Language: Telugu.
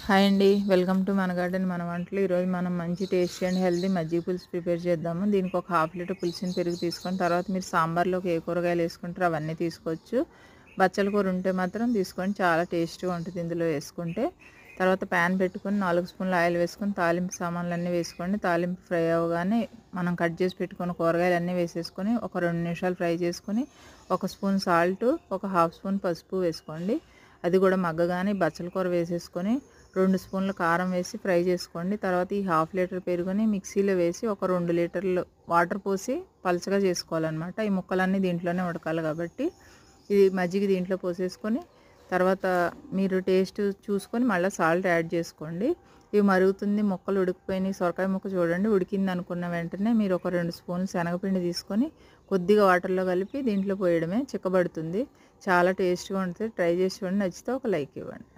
హాయ్ అండి, వెల్కమ్ టు మన గార్డెన్ మన వంటలు. ఈరోజు మనం మంచి టేస్టీ అండ్ హెల్దీ మజ్జిగ పులుసు ప్రిపేర్ చేద్దాము. దీనికి ఒక హాఫ్ లీటర్ పులిసిన పెరుగు తీసుకొని తర్వాత మీరు సాంబార్లోకి ఏ కూరగాయలు వేసుకుంటారో అవన్నీ తీసుకోవచ్చు. బచ్చల కూర ఉంటే మాత్రం తీసుకొని చాలా టేస్టీగా ఉంటుంది ఇందులో వేసుకుంటే. తర్వాత ప్యాన్ పెట్టుకొని 4 స్పూన్ల ఆయిల్ వేసుకొని తాలింపు సామాన్లు అన్నీ వేసుకోండి. తాలింపు ఫ్రై అవ్వగానే మనం కట్ చేసి పెట్టుకున్న కూరగాయలు అన్నీ వేసేసుకొని ఒక 2 నిమిషాలు ఫ్రై చేసుకొని 1 స్పూన్ సాల్ట్, ఒక హాఫ్ స్పూన్ పసుపు వేసుకోండి. అది కూడా మగ్గగానే బచ్చల కూర వేసేసుకొని 2 స్పూన్ల కారం వేసి ఫ్రై చేసుకోండి. తర్వాత ఈ హాఫ్ లీటర్ పెరుగుని మిక్సీలో వేసి ఒక 2 లీటర్లు వాటర్ పోసి పలచగా చేసుకోవాలన్నమాట. ఈ ముక్కలన్నీ దీంట్లోనే ఉడకాలి కాబట్టి ఇది మజ్జిగ దీంట్లో పోసేసుకొని తర్వాత మీరు టేస్ట్ చూసుకొని మళ్ళీ సాల్ట్ యాడ్ చేసుకోండి. ఇవి మరుగుతుంది, ముక్కలు ఉడికిపోయినాయి. సొరకాయ ముక్క చూడండి ఉడికింది అనుకున్న వెంటనే మీరు ఒక 2 స్పూన్లు శనగపిండి తీసుకొని కొద్దిగా వాటర్లో కలిపి దీంట్లో పోయడమే, చిక్కబడుతుంది. చాలా టేస్ట్గా ఉంటుంది. ట్రై చేసి చూడండి, నచ్చితే ఒక లైక్ ఇవ్వండి.